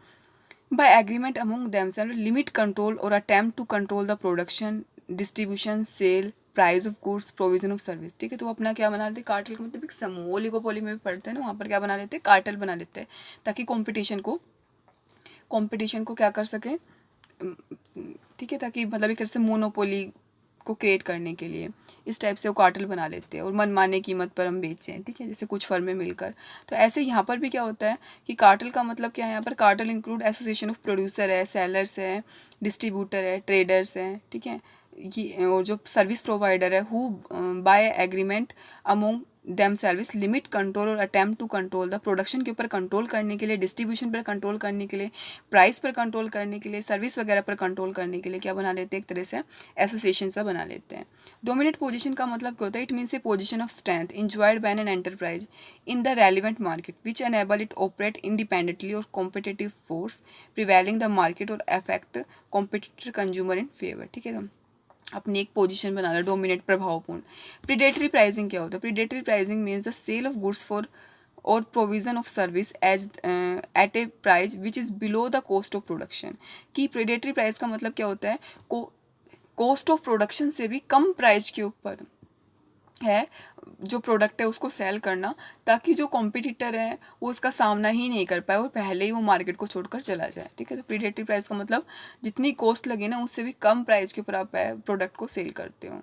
S1: By agreement among themselves, limit control or attempt to control the production, distribution, sale, price of goods, provision of service, ठीक है। तो अपना क्या बना लेते हैं, कार्टेल का मतलब एक समूह, ओलिगोपोली में भी पढ़ते हैं ना, वहाँ पर क्या बना लेते हैं, कार्टेल बना लेते हैं, ताकि कंपटीशन को क्या कर सके, ठीक है, ताकि मतलब एक तरह से मोनोपोली को क्रिएट करने के लिए इस टाइप से वो कार्टेल बना लेते हैं और मनमाने कीमत पर हम बेचें, ठीक है, जैसे कुछ फर्में मिलकर। तो ऐसे यहाँ पर भी क्या होता है कि कार्टेल का मतलब क्या है, यहाँ पर cartel include association of producer है, सेलर्स है, डिस्ट्रीब्यूटर है, ट्रेडर्स हैं, ठीक है, ये और जो सर्विस प्रोवाइडर है, who by agreement among them service limit control or attempt to control the production के ऊपर कंट्रोल करने के लिए, डिस्ट्रीब्यूशन पर कंट्रोल करने के लिए, प्राइस पर कंट्रोल करने के लिए, सर्विस वगैरह पर कंट्रोल करने के लिए क्या बना लेते हैं, एक तरह से एसोसिएशन सा बना लेते हैं। डोमिनेट पोजीशन का मतलब क्या होता है? It means a position of strength enjoyed by an enterprise in the relevant market which enable it operate independently of competitive force prevailing the market or affect competitor consumer in favour, ठीक है। तो अपनी एक पोजीशन बना लो, dominate, प्रभावपूर्ण। Predatory pricing क्या होता है? Predatory pricing means the sale of goods for or provision of service as at a price which is below the cost of production. कि प्रीडेटरी प्राइस का मतलब क्या होता है? कॉस्ट ऑफ प्रोडक्शन से भी कम प्राइस के ऊपर है जो प्रोडक्ट है उसको सेल करना, ताकि जो कॉम्पिटिटर है वो उसका सामना ही नहीं कर पाए और पहले ही वो मार्केट को छोड़कर चला जाए, ठीक है। तो प्रीडेटरी प्राइस का मतलब जितनी कॉस्ट लगे ना उससे भी कम प्राइस के ऊपर आप प्रोडक्ट को सेल करते हो।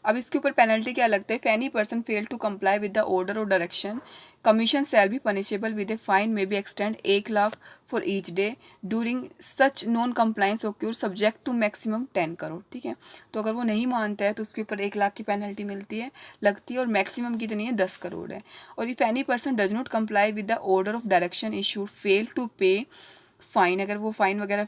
S1: अब इसके ऊपर पेनल्टी क्या लगता है? If any person fail to comply with the order और direction, commission shall be punishable with a fine may be extend 1 lakh for each day during such non compliance occur subject to maximum 10 crore, ठीक है। तो अगर वो नहीं मानता है तो उसके ऊपर 1 लाख की पेनल्टी लगती है और मैक्सिमम कितनी है? 10 करोड़ है। और if any person does not comply with the order of direction issued fail to pay fine, अगर वो फाइन वगैरह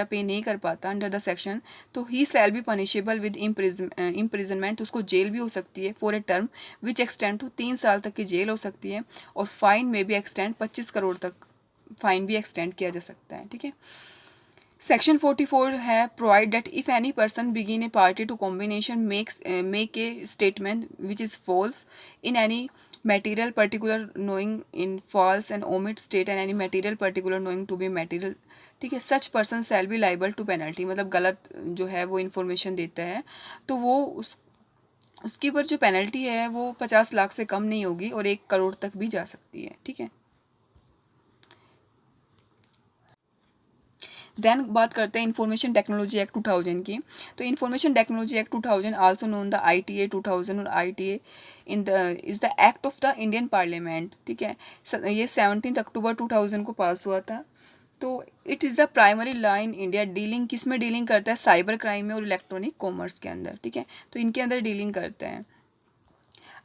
S1: पे नहीं कर पाता अंडर द सेक्शन, तो he shall be punishable with imprisonment, उसको जेल भी हो सकती है for a term which extend to 3 साल तक की जेल हो सकती है, और फाइन में भी एक्सटेंड 25 करोड़ तक फाइन भी एक्सटेंड किया जा सकता है, ठीक है। सेक्शन 44 है provide that if any person begin a party to combination make a statement which is false in any material particular knowing in false and omit state and any material particular knowing to be material, ठीक है, such person shall be liable to penalty, मतलब गलत जो है वो information देता है तो वो उसके ऊपर जो पेनल्टी है वो 50 लाख से कम नहीं होगी और 1 करोड़ तक भी जा सकती है, ठीक है। देन बात करते हैं इन्फॉर्मेशन टेक्नोलॉजी एक्ट 2000 की। तो information technology act 2000 also known the ITA 2000 और ITA in the is the act of the Indian parliament, ठीक है। ये 17 अक्टूबर 2000 को पास हुआ था। तो it is the primary law in India dealing, किस में डीलिंग करता है? साइबर क्राइम में और इलेक्ट्रॉनिक कॉमर्स के अंदर, ठीक है। तो इनके अंदर डीलिंग करते हैं।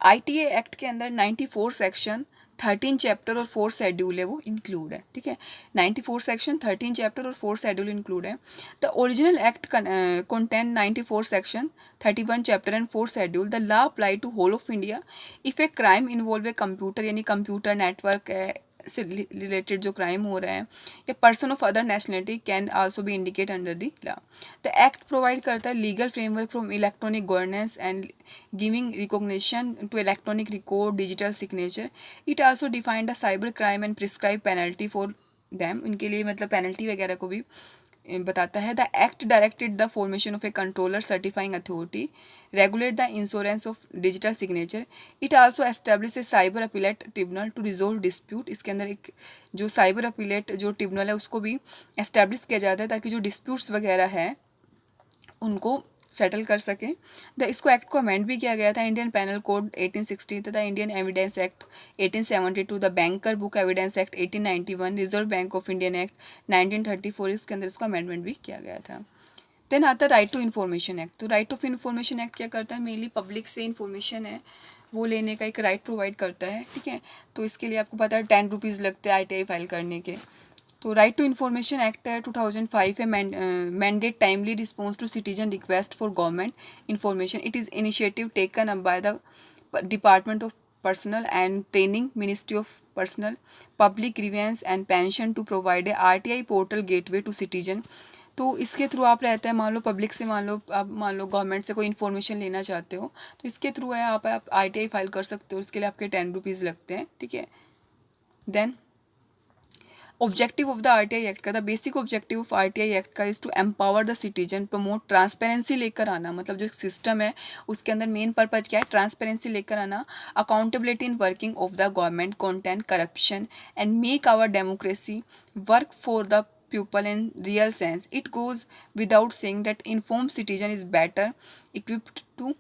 S1: ITA एक्ट के अंदर 94 सेक्शन 13 चैप्टर और 4 शेड्यूल है वो इंक्लूड है, ठीक है। 94 सेक्शन 13 चैप्टर और 4 शेड्यूल इंक्लूड है। The original act contain 94 section 31 chapter and 4 schedule. The law apply to whole of India if a crime involve a computer, यानी कंप्यूटर नेटवर्क से रिलेटेड जो क्राइम हो रहा है, या person of other nationality can also be indicate under the law. The act provide करता है legal framework from electronic governance and giving recognition to electronic record digital signature. It also defined the cyber crime and prescribe penalty for them, उनके लिए मतलब penalty वगैरह को भी बताता है। The act directed the formation of a controller certifying authority regulate the insurance of digital signature. It also establish a cyber appellate tribunal to resolve dispute. इसके अंदर एक जो साइबर अपीलेट जो ट्रिब्यूनल है उसको भी एस्टेब्लिश किया जाता है ताकि जो डिस्प्यूट्स वगैरह है उनको सेटल कर सकें। इसको एक्ट को अमेंड भी किया गया था। इंडियन पैनल कोड 1860 तथा Indian evidence act 1872, the banker book evidence act 1891, reserve bank of Indian act 1934, इसके अंदर इसको अमेंडमेंट भी किया गया था। देन आता है राइट टू इन्फॉर्मेशन एक्ट। तो राइट ऑफ इन्फॉर्मेशन एक्ट क्या करता है? मेनली पब्लिक से इन्फॉर्मेशन है वो लेने का एक राइट प्रोवाइड करता है, ठीक है। तो इसके लिए आपको पता है 10 रुपीज़ लगते हैं RTI फाइल करने के। तो राइट टू इन्फॉर्मेशन एक्ट है 2005 है, mandate timely response to citizen request for government information. It is initiative taken up by the department of personal and training, ministry of personal public grievance and pension to provide a RTI portal gateway to citizen. तो इसके through आप रहता है, मान लो public से, मान लो government से कोई इन्फॉर्मेशन लेना चाहते हो, तो इसके थ्रू है आप RTI फाइल कर सकते हो। इसके लिए आपके 10 रुपीज़ लगते हैं, ठीक है। Then objective of the RTI act का, the basic objective of RTI act का is to empower the citizen, promote transparency लेकर आना, मतलब जो सिस्टम है उसके अंदर मेन पर्पज क्या है, ट्रांसपेरेंसी लेकर आना, accountability in working of the government, content corruption and make our democracy work for the pupil in real sense. It goes without saying that informed citizen is better equipped to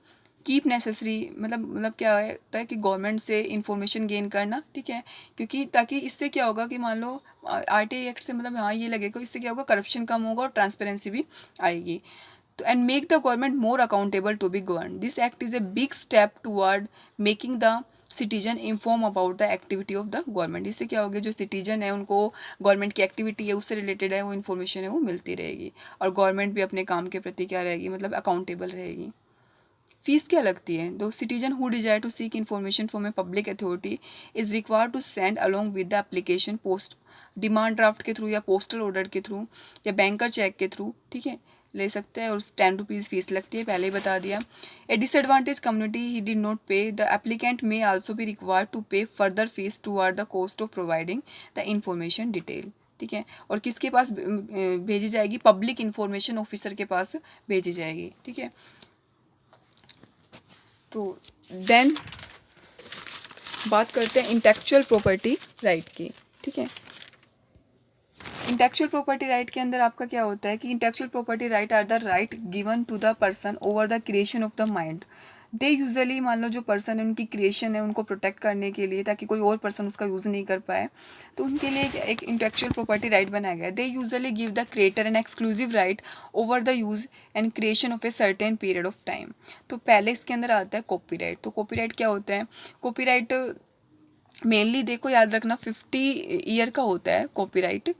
S1: keep necessary, मतलब क्या होता है कि government से information gain करना, ठीक है। क्योंकि ताकि इससे क्या होगा कि मान लो RTI एक्ट से मतलब हाँ ये लगेगा, इससे क्या होगा, करप्शन कम होगा और ट्रांसपेरेंसी भी आएगी। तो and make the government more accountable to be govern. This act is a big step toward making the citizen inform about the activity of the government. इससे क्या होगा, जो सिटीजन है उनको गवर्नमेंट की एक्टिविटी है उससे रिलेटेड है वो इन्फॉर्मेशन है वो मिलती रहेगी, और गवर्नमेंट भी अपने काम के प्रति क्या रहेगी, मतलब अकाउंटेबल रहेगी। फीस क्या लगती है, दो citizen who desire to seek information from a public authority is required to send along with the application post, demand draft के थ्रू या पोस्टल ऑर्डर के थ्रू या बैंकर चेक के थ्रू, ठीक है, ले सकते हैं। और 10 रुपीज़ फीस लगती है, पहले ही बता दिया। A disadvantage community he did not pay, the applicant may also be required to pay further fees toward the cost of providing the information detail, ठीक है। और किसके पास भेजी जाएगी, पब्लिक इन्फॉर्मेशन ऑफिसर के पास भेजी जाएगी, ठीक है। तो देन बात करते हैं इंटेलेक्चुअल प्रॉपर्टी राइट की, ठीक है। इंटेलेक्चुअल प्रॉपर्टी राइट के अंदर आपका क्या होता है कि intellectual property right are the right given to the person over the creation of the mind. They usually, मान लो जो पर्सन है उनकी क्रिएशन है उनको प्रोटेक्ट करने के लिए, ताकि कोई और पर्सन उसका यूज़ नहीं कर पाए, तो उनके लिए एक इंटेलेक्चुअल प्रॉपर्टी राइट बनाया गया है। They usually give the creator an exclusive right over the use and creation of A certain period of time. तो पहले इसके अंदर आता है कॉपीराइट। तो कॉपीराइट क्या होता है, कॉपीराइट मेनली देखो याद रखना 50 ईयर का होता है कॉपीराइट।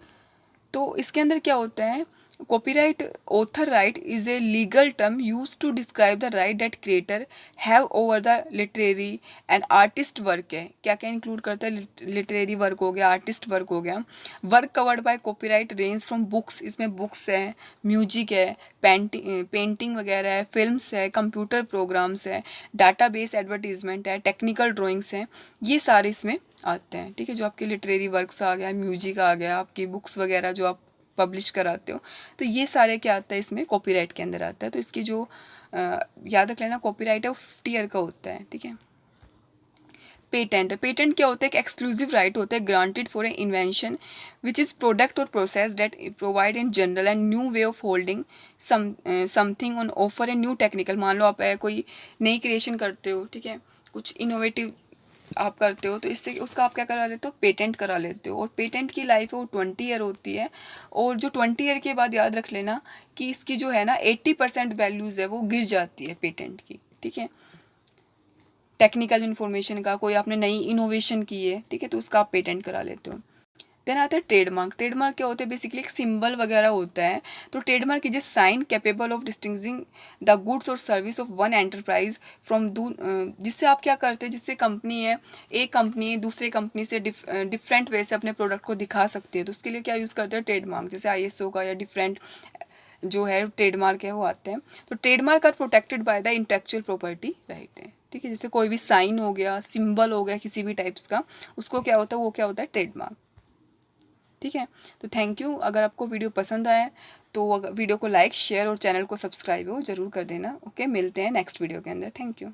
S1: तो इसके अंदर क्या होता है, copyright author right is a legal term use to describe the right that creator have over the literary and artist work है। क्या क्या इंक्लूड करता है, लिटरेरी वर्क हो गया, आर्टिस्ट वर्क हो गया। Work covered by copyright range from books, इसमें बुक्स है, म्यूजिक है, पेंटिंग वगैरह है, फिल्म्स है, कंप्यूटर प्रोग्राम्स है, डाटाबेस एडवर्टीजमेंट है, टेक्निकल ड्राइंग्स हैं, ये सारे इसमें आते हैं, ठीक है। जो आपके लिटरेरी वर्क्स आ गया, म्यूजिक आ गया, आपकी बुक्स वगैरह जो आप पब्लिश कराते हो, तो ये सारे क्या आता है इसमें, कॉपीराइट के अंदर आता है। तो इसकी जो याद रख लेना, कॉपीराइट है वो 50 ईयर का होता है, ठीक है। पेटेंट, पेटेंट क्या होता है, एक एक्सक्लूसिव राइट होता है granted for a invention which is product और process that provide in general and new way of holding something on offer a new technical. मान लो आप कोई नई क्रिएशन करते हो, ठीक है, कुछ इनोवेटिव आप करते हो, तो इससे उसका आप क्या करा लेते हो, पेटेंट करा लेते हो। और पेटेंट की लाइफ है वो 20 ईयर होती है। और जो 20 ईयर के बाद याद रख लेना कि इसकी जो है ना 80% वैल्यूज़ है वो गिर जाती है पेटेंट की, ठीक है। टेक्निकल इन्फॉर्मेशन का कोई आपने नई इनोवेशन की है, ठीक है, तो उसका आप पेटेंट करा लेते हो। देन आता है ट्रेडमार्क। ट्रेडमार्क क्या होता है, बेसिकली एक सिंबल वगैरह होता है। तो trademark is a sign capable of distinguishing the goods और service of one enterprise from जिससे आप क्या करते हैं, जिससे कंपनी है, एक कंपनी दूसरे कंपनी से डिफरेंट वे से अपने प्रोडक्ट को दिखा सकती है। तो उसके लिए क्या यूज़ करते हैं, ट्रेडमार्क, जैसे ISO का या डिफरेंट जो है ट्रेडमार्क है वो आते हैं। तो trademark are protected by the intellectual property right है, ठीक है। जैसे कोई भी साइन हो गया, सिंबल हो गया किसी भी टाइप्स का, उसको क्या होता है, वो क्या होता है, ट्रेडमार्क, ठीक है। तो थैंक यू। अगर आपको वीडियो पसंद आए तो वीडियो को लाइक, शेयर और चैनल को सब्सक्राइब हो जरूर कर देना। ओके, मिलते हैं नेक्स्ट वीडियो के अंदर। Thank you.